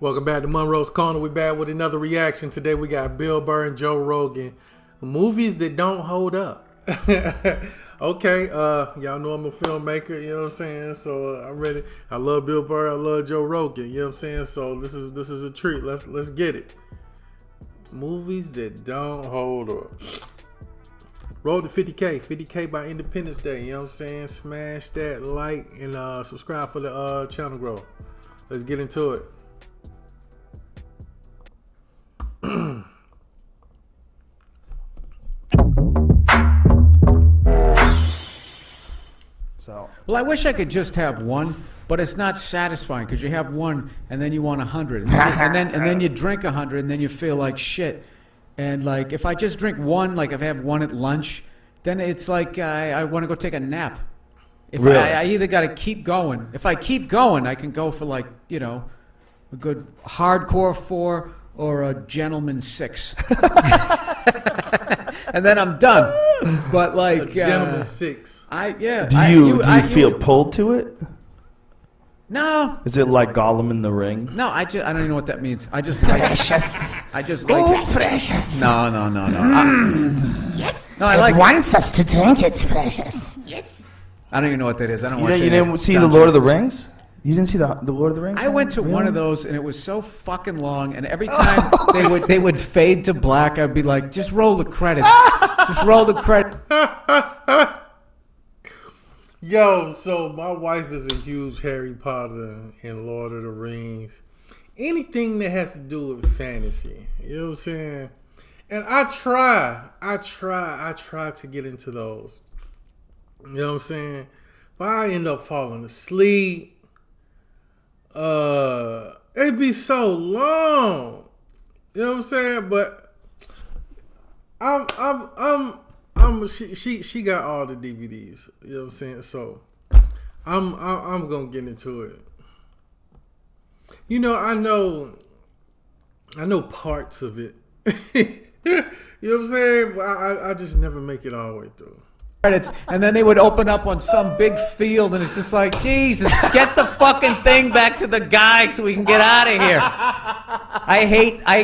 Welcome back to Munroe's Corner. We're back with another reaction. Today we got Bill Burr and Joe Rogan. Movies that don't hold up. Okay, y'all know I'm a filmmaker, you know what I'm saying? So I'm ready. I love Bill Burr, I love Joe Rogan, you know what I'm saying? So this is a treat. Let's get it. Movies that don't hold up. Roll to 50K. 50K by Independence Day, you know what I'm saying? Smash that like and subscribe for the channel growth. Let's get into it. Well, I wish I could just have one, but it's not satisfying because you have one and then you want 100, and then you drink 100 and then you feel like shit. And like if I just drink one, like if I have one at lunch, then it's like I want to go take a nap. If really? I either got to keep going. If I keep going, I can go for like a good hardcore 4 or a gentleman 6, and then I'm done. But like a gentleman 6. Do you feel pulled to it? No. Is it like Gollum in the Ring? No, I don't even know what that means. I just like precious. I just like it. Precious. No. Yes. No, I like it wants us to drink. It's precious. Yes. I don't even know what that is. I don't watch. You didn't see the Lord of the Rings? You didn't see the Lord of the Rings? I went to one of those and it was so fucking long. And every time they would fade to black, I'd be like, just roll the credits. Just roll the credits. Yo, so my wife is a huge Harry Potter and Lord of the Rings. Anything that has to do with fantasy. You know what I'm saying? And I try to get into those. You know what I'm saying? But I end up falling asleep. It'd be so long. You know what I'm saying? But she got all the DVDs. You know what I'm saying? So I'm gonna get into it. You know, I know parts of it. You know what I'm saying? But I just never make it all the way through. Credits, and then they would open up on some big field, and it's just like, Jesus, get the fucking thing back to the guy so we can get out of here.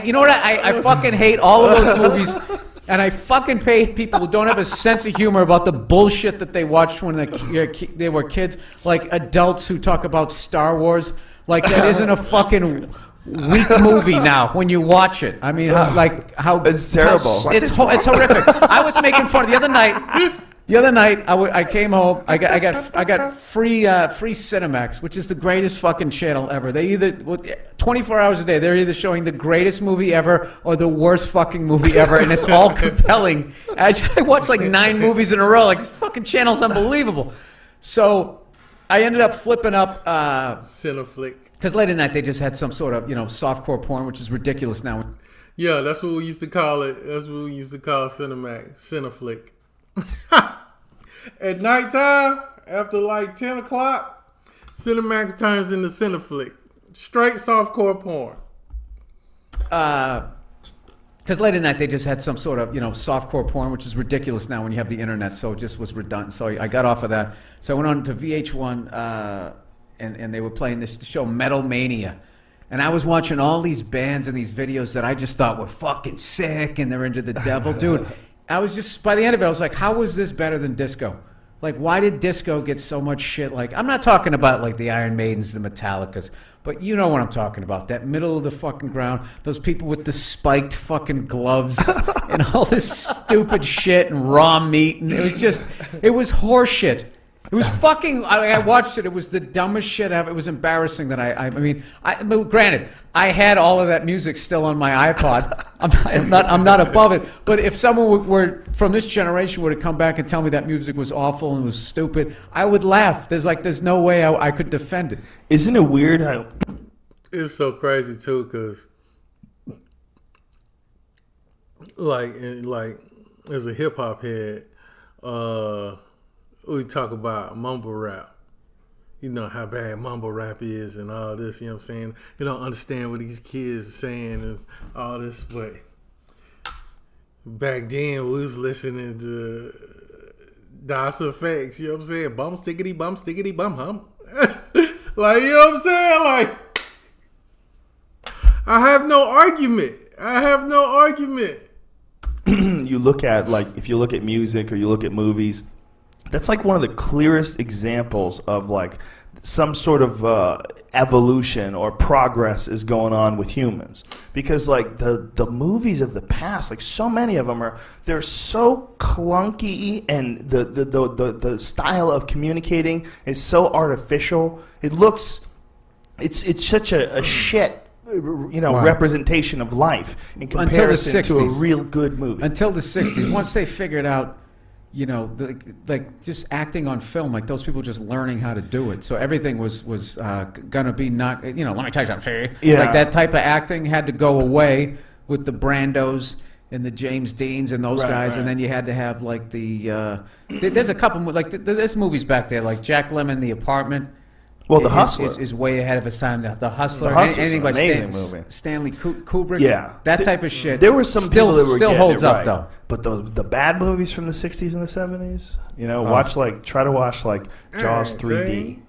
You know what? I fucking hate all of those movies, and I fucking hate people who don't have a sense of humor about the bullshit that they watched when they were kids, like adults who talk about Star Wars. Like that isn't a fucking weak movie now when you watch it. I mean, how it's terrible. It's horrific. I was making fun the other night. The other night, I came home. I got free Cinemax, which is the greatest fucking channel ever. They either 24 hours a day, they're either showing the greatest movie ever or the worst fucking movie ever, and it's all compelling. I watched like 9 movies in a row. Like this fucking channel's unbelievable. So I ended up flipping up Cineflick. Because late at night they just had some sort of softcore porn, which is ridiculous now. Yeah, that's what we used to call it. That's what we used to call Cinemax, Cineflick. At nighttime, after like 10 o'clock, Cinemax turns into Cineflick. Straight softcore porn. Because late at night they just had some sort of softcore porn, which is ridiculous now when you have the internet. So it just was redundant. So I got off of that. So I went on to VH1, and they were playing this show Metal Mania. And I was watching all these bands and these videos that I just thought were fucking sick, and they're into the devil, dude. I was just, by the end of it, I was like, how was this better than disco? Like, why did disco get so much shit? Like, I'm not talking about, like, the Iron Maidens, the Metallicas, but you know what I'm talking about. That middle of the fucking ground, those people with the spiked fucking gloves and all this stupid shit and raw meat. And it was horse shit. It was fucking, I watched it. It was the dumbest shit ever. It was embarrassing that I mean, granted, I had all of that music still on my iPod. I'm not above it. But if someone were from this generation were to come back and tell me that music was awful and was stupid, I would laugh. There's no way I could defend it. Isn't it weird how... It's so crazy too, because like as a hip hop head, we talk about mumble rap. You know how bad mumble rap is and all this, you know what I'm saying? You don't understand what these kids are saying and all this, but back then we was listening to DOS effects, you know what I'm saying? Bum stickity bum hum. Like, you know what I'm saying? Like, I have no argument. You look at, like, if you look at music or you look at movies, that's like one of the clearest examples of like some sort of evolution or progress is going on with humans, because like the movies of the past, like so many of them they're so clunky, and the style of communicating is so artificial. It's such a shit representation of life in comparison to a real good movie. Until the 60s, once they figured out, like just acting on film, like those people just learning how to do it. So everything was gonna be not, let me tell you something. Yeah. Like that type of acting had to go away with the Brandos and the James Deans and those guys, right. and then you had to have like there's a couple like there's movies back there like Jack Lemmon, The Apartment. Well, The Hustler is way ahead of its time. The Hustler, The Hustler's anything by an amazing movie. Stanley Kubrick, Yeah, that type of shit. There were some people that were still getting holds it up right. though. But the bad movies from the 60s and the 70s, try to watch like Jaws 3D.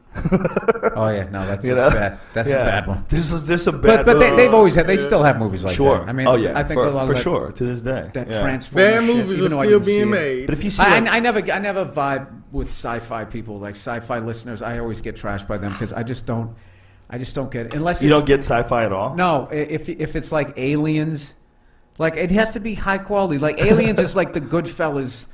Oh yeah, no, that's just bad. That's a bad one. This is a bad. But they've always had. They still have movies like sure. that. I mean, I think a lot for of sure to this day. that yeah. Transformers Bad shit, movies even are though I still didn't see being it. made. But if you see, I never vibe with sci-fi people, like sci-fi listeners. I always get trashed by them because I just don't get it. Unless you don't get sci-fi at all. No, if it's like Aliens, like it has to be high quality. Like Aliens is like the Goodfellas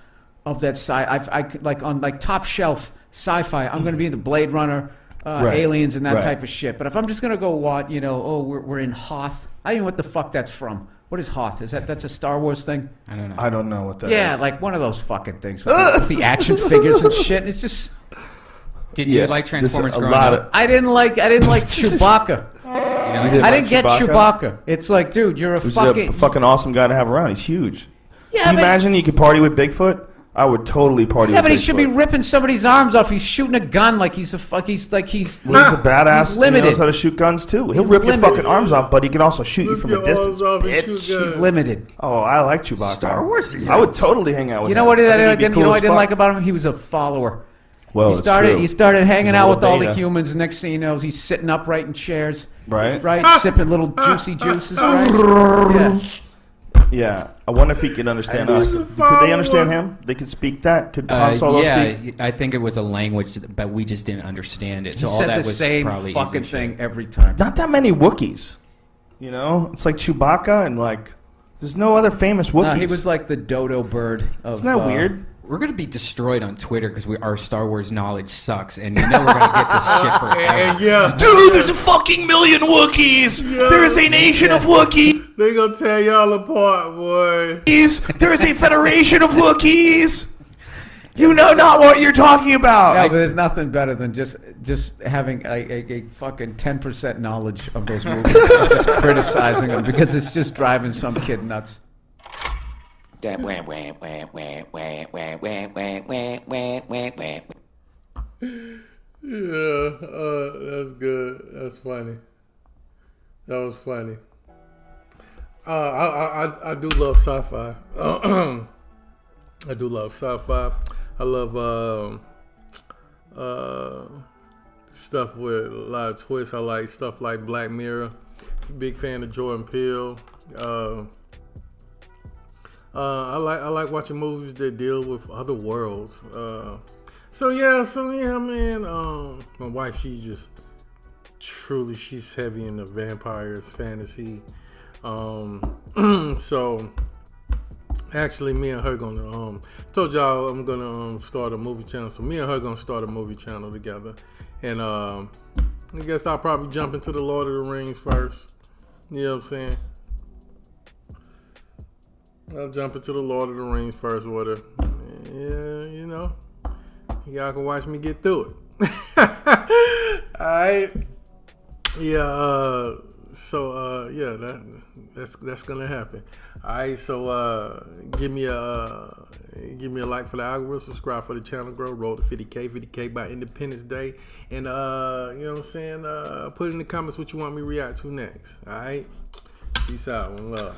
of that I like on like top shelf sci-fi. I'm going to be into Blade Runner, Aliens, and that type of shit. But if I'm just going to go watch, we're in Hoth. I don't know what the fuck that's from. What is Hoth? That's a Star Wars thing? I don't know. I don't know what that is. Yeah, like one of those fucking things with the action figures and shit. It's just. Did you like Transformers growing up? I didn't like Chewbacca. I didn't get Chewbacca. It's like, dude, you're a fucking awesome guy to have around. He huge. Yeah, Can you imagine you could party with Bigfoot? I would totally party with Bigfoot. but he should be ripping somebody's arms off. He's shooting a gun like he's a he's Well, he's a badass. He's limited. He knows how to shoot guns too. He'll rip your fucking arms off, but he can also shoot you from a distance. He's limited. Oh, I like Chewbacca. Star Wars. I would totally hang out with him. You know what I I think he'd be cool as didn't fuck. like about him? He was a follower. Well, He started hanging He's a out little with all the beta. humans. Next thing you know, he's sitting upright in chairs. Right? Sipping little juicy juices, right? Yeah. Yeah. I wonder if he could understand us. Could they understand him? They could speak that? Could Han Solo speak? I think it was a language, but we just didn't understand it. So He all said that the was same probably fucking easy thing shit. every time. Not that many Wookiees. It's like Chewbacca and like there's no other famous Wookiees. No, he was like the dodo bird of. Isn't that weird? We're going to be destroyed on Twitter because our Star Wars knowledge sucks, and we're going to get this shit forever. Dude, there's a fucking million Wookiees! Yeah. There is a nation of Wookiees! They gonna tear y'all apart, boy. There is a federation of Wookiees! You know not what you're talking about! Yeah, but there's nothing better than just having a fucking 10% knowledge of those movies and just criticizing them because it's just driving some kid nuts. Yeah, that's good. That's funny. That was funny. I do love sci-fi. I do love sci-fi. I love stuff with a lot of twists. I like stuff like Black Mirror. Big fan of Jordan Peele. I like watching movies that deal with other worlds. So yeah, man. My wife, she's heavy into vampires, fantasy. So actually, me and her gonna told y'all I'm gonna start a movie channel. So me and her gonna start a movie channel together, and I guess I'll probably jump into the Lord of the Rings first. You know what I'm saying? I'll jump into the Lord of the Rings first with her. Yeah, y'all can watch me get through it. Alright. Yeah, that's gonna happen. Alright, so give me a like for the algorithm, subscribe for the channel, grow, roll to 50K by Independence Day. And you know what I'm saying? Put in the comments what you want me to react to next. Alright? Peace out, one love.